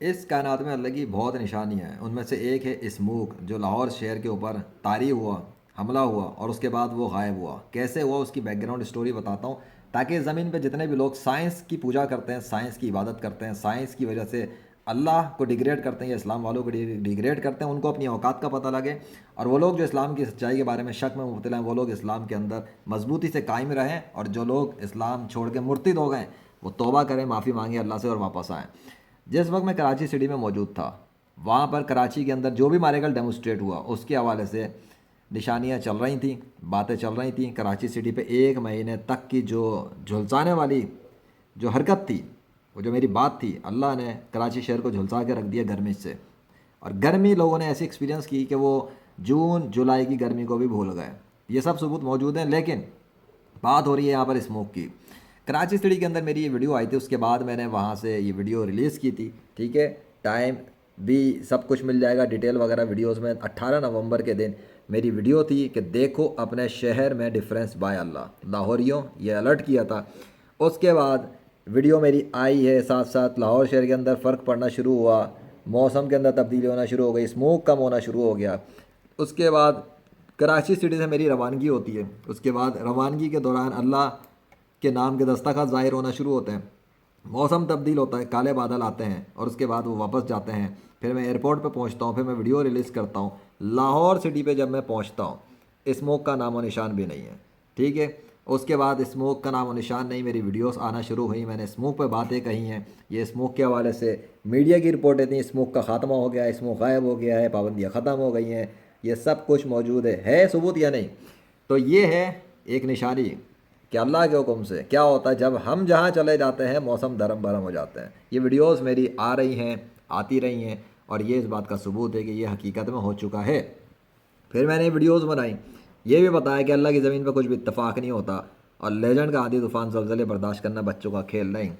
اس کائنات میں اللہ کی بہت نشانیاں ہیں، ان میں سے ایک ہے اسموک، جو لاہور شہر کے اوپر طاری ہوا، حملہ ہوا اور اس کے بعد وہ غائب ہوا۔ کیسے ہوا اس کی بیک گراؤنڈ اسٹوری بتاتا ہوں، تاکہ زمین پہ جتنے بھی لوگ سائنس کی پوجا کرتے ہیں، سائنس کی عبادت کرتے ہیں، سائنس کی وجہ سے اللہ کو ڈیگریڈ کرتے ہیں یا اسلام والوں کو ڈیگریڈ کرتے ہیں، ان کو اپنی اوقات کا پتہ لگے، اور وہ لوگ جو اسلام کی سچائی کے بارے میں شک میں مبتلا ہیں، وہ لوگ اسلام کے اندر مضبوطی سے قائم رہیں، اور جو لوگ اسلام چھوڑ کے مرتد ہو گئے وہ توبہ کریں، معافی مانگیں اللہ سے اور واپس آئیں۔ جس وقت میں کراچی سٹی میں موجود تھا، وہاں پر کراچی کے اندر جو بھی ماریگل ڈیمونسٹریٹ ہوا اس کے حوالے سے نشانیاں چل رہی تھیں، باتیں چل رہی تھیں۔ کراچی سٹی پہ ایک مہینے تک کی جو جھلسانے والی جو حرکت تھی، وہ جو میری بات تھی، اللہ نے کراچی شہر کو جھلسا کے رکھ دیا گرمی سے، اور گرمی لوگوں نے ایسی ایکسپیرینس کی کہ وہ جون جولائی کی گرمی کو بھی بھول گئے۔ یہ سب ثبوت موجود ہیں، لیکن بات ہو رہی ہے یہاں پر اسموک کی۔ کراچی سٹی کے اندر میری یہ ویڈیو آئی تھی، اس کے بعد میں نے وہاں سے یہ ویڈیو ریلیز کی تھی، ٹھیک ہے، ٹائم بھی سب کچھ مل جائے گا، ڈیٹیل وغیرہ ویڈیوز میں۔ 18 نومبر کے دن میری ویڈیو تھی کہ دیکھو اپنے شہر میں ڈفرینس بائے اللہ، لاہوریوں یہ الرٹ کیا تھا۔ اس کے بعد ویڈیو میری آئی ہے، ساتھ ساتھ لاہور شہر کے اندر فرق پڑنا شروع ہوا، موسم کے اندر تبدیلی ہونا شروع ہو گئی، اسموک کم ہونا شروع ہو گیا۔ اس کے بعد کراچی سٹی سے میری روانگی ہوتی ہے، اس کے بعد روانگی کے دوران اللہ کے نام کے دستخط ظاہر ہونا شروع ہوتے ہیں، موسم تبدیل ہوتا ہے، کالے بادل آتے ہیں، اور اس کے بعد وہ واپس جاتے ہیں۔ پھر میں ایئرپورٹ پہ پہنچتا ہوں، پھر میں ویڈیو ریلیز کرتا ہوں۔ لاہور سٹی پہ جب میں پہنچتا ہوں، اسموک کا نام و نشان بھی نہیں ہے، ٹھیک ہے۔ اس کے بعد اسموک کا نام و نشان نہیں، میری ویڈیوز آنا شروع ہوئی، میں نے اسموک پہ باتیں کہی ہیں۔ یہ اسموک کے حوالے سے میڈیا کی رپورٹیں تھیں، اسموک کا خاتمہ ہو گیا ہے، اسموک غائب ہو گیا ہے، پابندیاں ختم ہو گئی ہیں، یہ سب کچھ موجود ہے ثبوت یا نہیں؟ تو یہ ہے ایک نشانی کہ اللہ کے حکم سے کیا ہوتا ہے جب ہم جہاں چلے جاتے ہیں موسم دھرم برہم ہو جاتے ہیں۔ یہ ویڈیوز میری آ رہی ہیں، آتی رہی ہیں، اور یہ اس بات کا ثبوت ہے کہ یہ حقیقت میں ہو چکا ہے۔ پھر میں نے ویڈیوز بنائی، یہ بھی بتایا کہ اللہ کی زمین پہ کچھ بھی اتفاق نہیں ہوتا، اور لیجنڈ کا آندھی طوفان زلزلے برداشت کرنا بچوں کا کھیل نہیں۔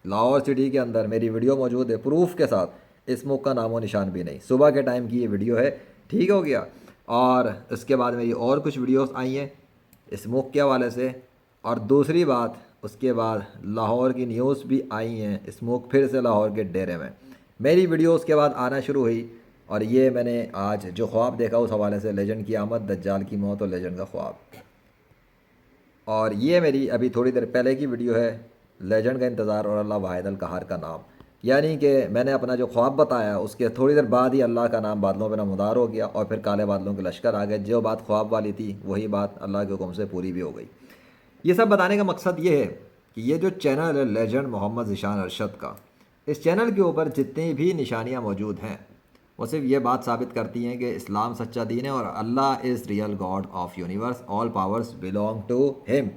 لاہور سٹی کے اندر میری ویڈیو موجود ہے پروف کے ساتھ، اسموک کا نام و نشان بھی نہیں۔ صبح کے ٹائم کی یہ ویڈیو ہے، ٹھیک ہو گیا۔ اور اس کے بعد میری اور کچھ ویڈیوز آئی ہیں اسموک کے حوالے سے، اور دوسری بات اس کے بعد لاہور کی نیوز بھی آئی ہیں، اسموک پھر سے لاہور کے ڈیرے میں۔ میری ویڈیو اس کے بعد آنا شروع ہوئی، اور یہ میں نے آج جو خواب دیکھا اس حوالے سے، لیجنڈ کی آمد، دجال کی موت اور لیجنڈ کا خواب۔ اور یہ میری ابھی تھوڑی دیر پہلے کی ویڈیو ہے، لیجنڈ کا انتظار اور اللہ واحد القہار کا نام۔ یعنی کہ میں نے اپنا جو خواب بتایا اس کے تھوڑی دیر بعد ہی اللہ کا نام بادلوں پہ نمودار ہو گیا، اور پھر کالے بادلوں کے لشکر آ گئے۔ جو بات خواب والی تھی وہی بات اللہ کے حکم سے پوری بھی ہو گئی۔ یہ سب بتانے کا مقصد یہ ہے کہ یہ جو چینل ہے لیجنڈ محمد ذیشان ارشد کا، اس چینل کے اوپر جتنی بھی نشانیاں موجود ہیں وہ صرف یہ بات ثابت کرتی ہیں کہ اسلام سچا دین ہے، اور Allah is real God of universe, all powers belong to him.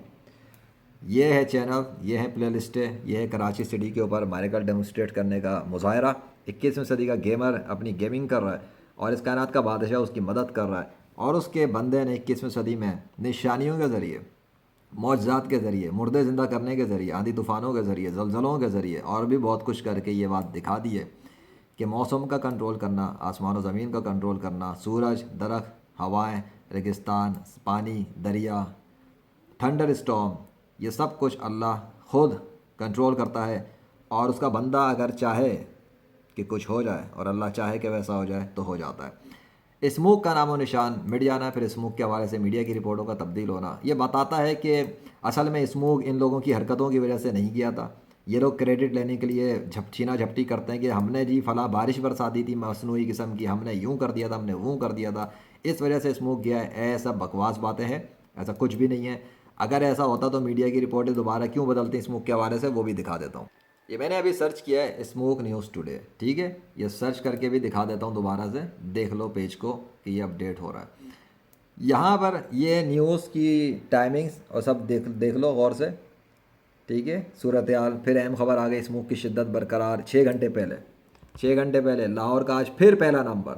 یہ ہے چینل، یہ ہے پلے لسٹ ہے، یہ ہے کراچی سٹی کے اوپر میریکل ڈیمونسٹریٹ کرنے کا مظاہرہ۔ 21ویں صدی کا گیمر اپنی گیمنگ کر رہا ہے، اور اس کائنات کا بادشاہ اس کی مدد کر رہا ہے، اور اس کے بندے نے 21ویں صدی میں نشانیوں کے ذریعے، معجزات کے ذریعے، مردے زندہ کرنے کے ذریعے، آندھی طوفانوں کے ذریعے، زلزلوں کے ذریعے، اور بھی بہت کچھ کر کے یہ بات دکھا دی ہے کہ موسم کا کنٹرول کرنا، آسمان و زمین کا کنٹرول کرنا، سورج، درخت، ہوائیں، ریگستان، پانی، دریا، تھنڈر اسٹارم، یہ سب کچھ اللہ خود کنٹرول کرتا ہے، اور اس کا بندہ اگر چاہے کہ کچھ ہو جائے، اور اللہ چاہے کہ ویسا ہو جائے، تو ہو جاتا ہے۔ اسموک کا نام و نشان مٹ جانا، پھر اسموک کے حوالے سے میڈیا کی رپورٹوں کا تبدیل ہونا، یہ بتاتا ہے کہ اصل میں اسموک ان لوگوں کی حرکتوں کی وجہ سے نہیں کیا تھا۔ یہ لوگ کریڈٹ لینے کے لیے چھینا جھپٹی کرتے ہیں کہ ہم نے جی فلاں بارش برسا دی تھی مصنوعی قسم کی، ہم نے یوں کر دیا تھا، ہم نے وہ کر دیا تھا، اس وجہ سے اسموک گیا ہے۔ ایسا بکواس باتیں ہیں، ایسا کچھ بھی نہیں ہے۔ اگر ایسا ہوتا تو میڈیا کی رپورٹیں دوبارہ کیوں بدلتی ہیں اسموک کے حوالے سے، وہ بھی دکھا دیتا ہوں۔ یہ میں نے ابھی سرچ کیا ہے اسموک نیوز ٹوڈے، ٹھیک ہے، یہ سرچ کر کے بھی دکھا دیتا ہوں دوبارہ سے، دیکھ لو پیج کو کہ یہ اپڈیٹ ہو رہا ہے۔ یہاں پر یہ نیوز کی ٹائمنگز اور سب دیکھ لو غور سے، ٹھیک ہے۔ صورتحال پھر اہم خبر آ گئی، اسموک کی شدت برقرار 6 گھنٹے پہلے، 6 گھنٹے پہلے لاہور کا آج پھر پہلا نمبر۔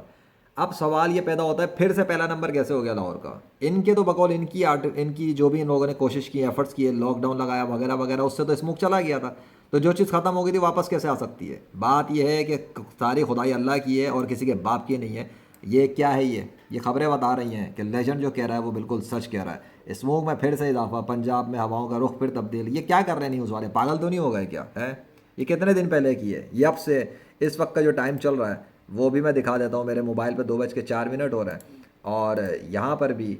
اب سوال یہ پیدا ہوتا ہے پھر سے پہلا نمبر کیسے ہو گیا لاہور کا؟ ان کے تو بقول ان کی جو بھی ان لوگوں نے کوشش کی، ایفرٹس کیے، لاک ڈاؤن لگایا وغیرہ وغیرہ، اس سے تو اسموک چلا گیا تھا، تو جو چیز ختم ہو گئی تھی واپس کیسے آ سکتی ہے؟ بات یہ ہے کہ ساری خدائی اللہ کی ہے اور کسی کے باپ کی نہیں ہے۔ یہ کیا ہے؟ یہ خبریں بتا رہی ہیں کہ لیجنڈ جو کہہ رہا ہے وہ بالکل سچ کہہ رہا ہے۔ اسموک میں پھر سے اضافہ، پنجاب میں ہواؤں کا رخ پھر تبدیل۔ یہ کیا کر رہے ہیں نیوز والے؟ پاگل تو نہیں ہو گئے کیا ہے؟ یہ کتنے دن پہلے کی ہے؟ یہ اب سے اس وقت کا جو ٹائم چل رہا ہے وہ بھی میں دکھا دیتا ہوں. میرے موبائل پہ 2:04 ہو رہا ہے, اور یہاں پر بھی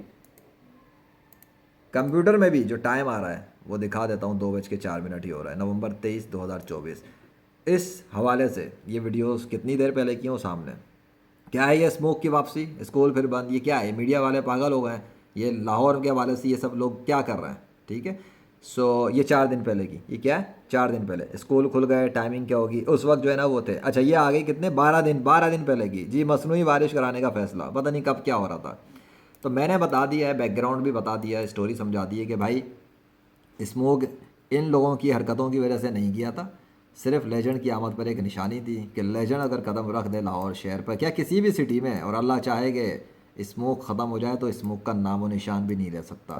کمپیوٹر میں بھی جو ٹائم آ رہا ہے وہ دکھا دیتا ہوں, 2:04 ہی ہو رہا ہے, نومبر 23, 2024. اس حوالے سے یہ ویڈیوز کتنی دیر پہلے کی ہوں سامنے. کیا ہے یہ اسموک کی واپسی, اسکول پھر بند, یہ کیا ہے؟ میڈیا والے پاگل ہو گئے ہیں. یہ لاہور کے حوالے سے یہ سب لوگ کیا کر رہے ہیں, ٹھیک ہے. سو یہ 4 دن پہلے کی, یہ کیا ہے 4 دن پہلے اسکول کھل گئے, ٹائمنگ کیا ہوگی اس وقت جو ہے نا وہ تھے. اچھا یہ آ گئی کتنے, 12 دن پہلے کی جی, مصنوعی بارش کرانے کا فیصلہ, پتہ نہیں کب کیا ہو رہا تھا. تو میں نے بتا دیا ہے, بیک گراؤنڈ بھی بتا دیا ہے, اسٹوری سمجھا دی ہے کہ بھائی اسموگ ان لوگوں کی حرکتوں کی وجہ سے نہیں کیا تھا, صرف لیجنڈ کی آمد پر ایک نشانی تھی کہ لیجنڈ اگر قدم رکھ دے لاہور شہر پر, کیا کسی بھی سٹی میں, اور اللہ چاہے کہ اسموک ختم ہو جائے تو اسموک کا نام و نشان بھی نہیں رہ سکتا.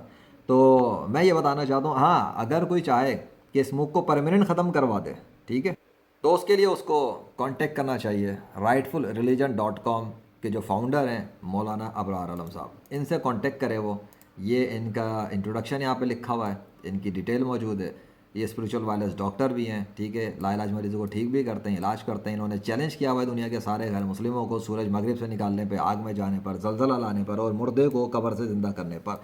تو میں یہ بتانا چاہتا ہوں, ہاں اگر کوئی چاہے کہ اسموک کو پرماننٹ ختم کروا دے, ٹھیک ہے, تو اس کے لیے اس کو کانٹیکٹ کرنا چاہیے rightfulreligion.com کے جو فاؤنڈر ہیں مولانا ابرار عالم صاحب, ان سے کانٹیکٹ کرے وہ. یہ ان کا انٹروڈکشن یہاں پہ لکھا ہوا ہے, ان کی ڈیٹیل موجود ہے. یہ اسپریچول وائرلیس ڈاکٹر بھی ہیں, ٹھیک ہے, لا علاج مریضوں کو ٹھیک بھی کرتے ہیں, علاج کرتے ہیں. انہوں نے چیلنج کیا ہوا ہے دنیا کے سارے غیر مسلموں کو سورج مغرب سے نکالنے پہ, آگ میں جانے پر, زلزلہ لانے پر, اور مردے کو قبر سے زندہ کرنے پر.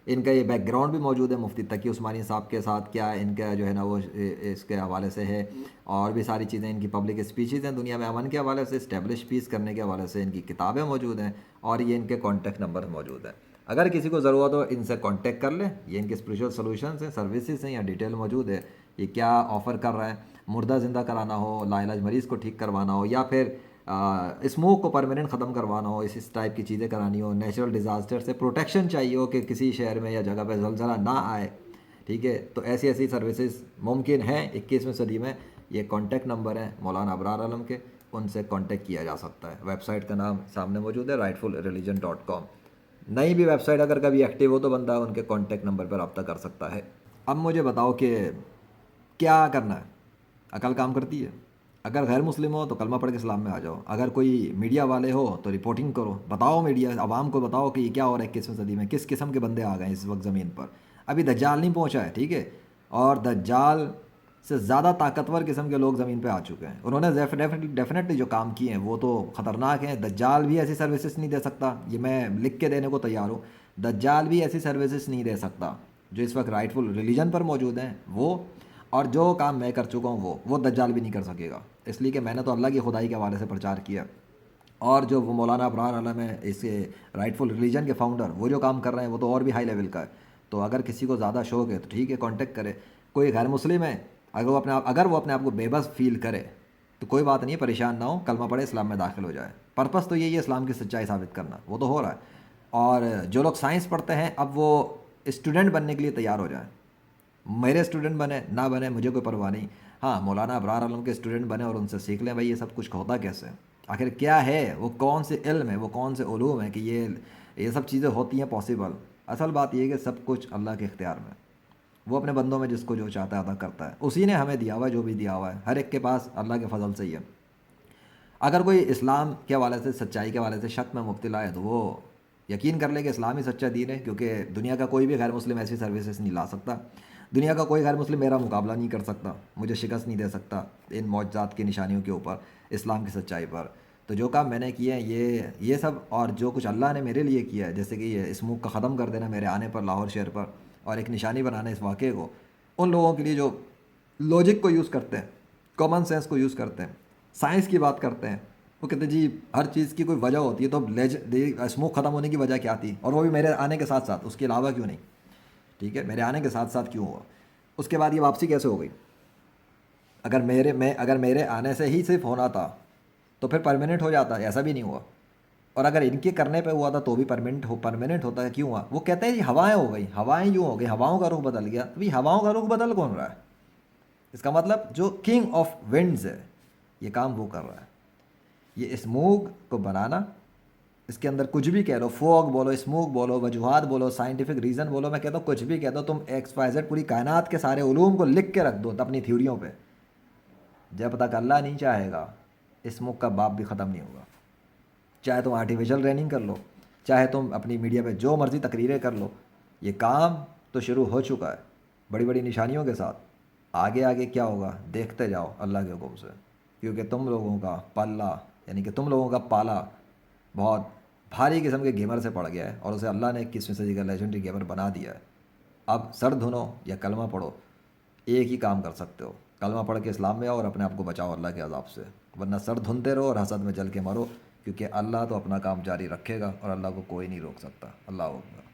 ان کا یہ بیک گراؤنڈ بھی موجود ہے مفتی تقی عثمانی صاحب کے ساتھ, کیا ان کا جو ہے نا وہ اس کے حوالے سے ہے, اور بھی ساری چیزیں. ان کی پبلک اسپیچز ہیں دنیا میں امن کے حوالے سے, اسٹیبلش پیس کرنے کے حوالے سے, ان کی کتابیں موجود ہیں, اور یہ ان کے کانٹیکٹ نمبر موجود ہیں. اگر کسی کو ضرورت ہو ان سے کانٹیکٹ کر لیں. یہ ان کے اسپریچول سولوشنس ہیں, سروسز ہیں, یا ڈیٹیل موجود ہے. یہ کیا آفر کر رہے ہیں, مردہ زندہ کرانا ہو, لا علاج مریض کو ٹھیک کروانا ہو, یا پھر اسموک کو پرماننٹ ختم کروانا ہو, اس ٹائپ کی چیزیں کرانی ہو, نیچرل ڈیزاسٹر سے پروٹیکشن چاہیے ہو کہ کسی شہر میں یا جگہ پہ زلزلہ نہ آئے, ٹھیک ہے, تو ایسی سروسز ممکن ہیں 21ویں صدی میں. یہ کانٹیکٹ نمبر ہیں مولانا ابرار عالم کے, ان سے کانٹیکٹ کیا جا سکتا ہے. ویب سائٹ کا نام سامنے موجود ہے rightfulreligion.com. نئی بھی ویب سائٹ اگر کبھی ایکٹیو ہو تو بندہ ان کے کانٹیکٹ نمبر پر رابطہ کر سکتا ہے. اب مجھے بتاؤ کہ کیا کرنا ہے, عقل کام کرتی ہے. اگر غیر مسلم ہو تو کلمہ پڑھ کے اسلام میں آ جاؤ. اگر کوئی میڈیا والے ہو تو رپورٹنگ کرو, بتاؤ میڈیا عوام کو بتاؤ کہ یہ کیا ہو رہا ہے 21ویں صدی میں, کس قسم کے بندے آ گئے ہیں اس وقت زمین پر. ابھی دجال نہیں پہنچا ہے, ٹھیک ہے, اور دجال سے زیادہ طاقتور قسم کے لوگ زمین پہ آ چکے ہیں. انہوں نے ڈیفینیٹلی جو کام کیے ہیں وہ تو خطرناک ہیں. دجال بھی ایسی سروسز نہیں دے سکتا, یہ میں لکھ کے دینے کو تیار ہوں. دجال بھی ایسی سروسز نہیں دے سکتا جو اس وقت رائٹفل ریلیجن پر موجود ہیں وہ, اور جو کام میں کر چکا ہوں وہ دجال بھی نہیں کر سکے گا. اس لیے کہ میں نے تو اللہ کی خدائی کے حوالے سے پرچار کیا, اور جو وہ مولانا ابرار عالم ہے اس رائٹفل ریلیجن کے فاؤنڈر, وہ جو کام کر رہے ہیں وہ تو اور بھی ہائی لیول کا ہے. تو اگر کسی کو زیادہ شوق ہے تو ٹھیک ہے, کانٹیکٹ کرے. کوئی غیر مسلم ہے, اگر وہ اپنے آپ کو بے بس فیل کرے تو کوئی بات نہیں, پریشان نہ ہو, کلمہ پڑھے, اسلام میں داخل ہو جائے. پرپس تو یہی ہے اسلام کی سچائی ثابت کرنا, وہ تو ہو رہا ہے. اور جو لوگ سائنس پڑھتے ہیں اب وہ اسٹوڈنٹ بننے کے لیے تیار ہو جائیں. میرے اسٹوڈنٹ بنے نہ بنے مجھے کوئی پرواہ نہیں, ہاں مولانا ابرار عالم کے اسٹوڈنٹ بنے اور ان سے سیکھ لیں بھائی یہ سب کچھ ہوتا کیسے, آخر کیا ہے, وہ کون سے علم ہے, وہ کون سے علوم ہیں کہ یہ سب چیزیں ہوتی ہیں پاسبل. اصل بات یہ ہے کہ سب کچھ اللہ کے اختیار میں, وہ اپنے بندوں میں جس کو جو چاہتا ہے عطا کرتا ہے. اسی نے ہمیں دیا ہوا ہے جو بھی دیا ہوا ہے, ہر ایک کے پاس اللہ کے فضل سے ہی ہے. اگر کوئی اسلام کے حوالے سے, سچائی کے حوالے سے شک میں مبتلا ہے تو وہ یقین کر لے کہ اسلام ہی سچا دین ہے, کیونکہ دنیا کا کوئی بھی غیر مسلم ایسی سروسز نہیں لا سکتا. دنیا کا کوئی غیر مسلم میرا مقابلہ نہیں کر سکتا, مجھے شکست نہیں دے سکتا ان معجزات کی نشانیوں کے اوپر, اسلام کی سچائی پر. تو جو کام میں نے کیے ہیں یہ سب, اور جو کچھ اللہ نے میرے لیے کیا ہے, جیسے کہ یہ اسموک کا ختم کر دینا میرے آنے پر لاہور شہر پر, اور ایک نشانی بنانا اس واقعے کو, ان لوگوں کے لیے جو لاجک کو یوز کرتے ہیں, کامن سینس کو یوز کرتے ہیں, سائنس کی بات کرتے ہیں, وہ کہتے ہیں جی ہر چیز کی کوئی وجہ ہوتی ہے, تو اسموک ختم ہونے کی وجہ کیا تھی, اور وہ بھی میرے آنے کے ساتھ ساتھ, اس کے علاوہ کیوں نہیں, ٹھیک ہے, میرے آنے کے ساتھ ساتھ کیوں ہوا, اس کے بعد یہ واپسی کیسے ہو گئی. اگر میرے آنے سے ہی صرف ہونا تھا تو پھر پرماننٹ ہو جاتا, ایسا بھی نہیں ہوا. اور اگر ان کے کرنے پہ ہوا تھا تو بھی پرماننٹ ہوتا ہے, کیوں ہوا. وہ کہتے ہیں جی ہوائیں ہو گئی, ہوائیں یوں ہو گئی, ہواؤں کا رخ بدل گیا. تو ہواؤں کا رخ بدل کون رہا ہے, اس کا مطلب جو کنگ آف ونڈز ہے یہ کام وہ کر رہا ہے. یہ اسموگ کو بنانا, اس کے اندر کچھ بھی کہہ لو, فوگ بولو, اسموک بولو, وجوہات بولو, سائنٹیفک ریزن بولو, میں کہتا ہوں کچھ بھی کہہ دو, تم XYZ پوری کائنات کے سارے علوم کو لکھ کے رکھ دو اپنی تھیوریوں پہ, جب تک اللہ نہیں چاہے گا اسموک کا باپ بھی ختم نہیں ہوگا. چاہے تم آرٹیفیشل ٹریننگ کر لو, چاہے تم اپنی میڈیا پہ جو مرضی تقریریں کر لو, یہ کام تو شروع ہو چکا ہے بڑی بڑی نشانیوں کے ساتھ. آگے کیا ہوگا دیکھتے جاؤ اللہ کے حکم سے. کیونکہ تم لوگوں کا پلہ یعنی کہ تم لوگوں کا پالا بہت بھاری قسم کے گیمر سے پڑ گیا ہے اور اسے اللہ نے 21ویں صدی کا لیجنڈری گیمر بنا دیا ہے. اب سر دھنو یا کلمہ پڑھو، ایک ہی کام کر سکتے ہو. کلمہ پڑھ کے اسلام میں آؤ اور اپنے آپ کو بچاؤ اللہ کے عذاب سے، ورنہ سر دھنتے رہو اور حسد میں جل کے مرو، کیونکہ اللہ تو اپنا کام جاری رکھے گا اور اللہ کو کوئی نہیں روک سکتا. اللہ اکبر.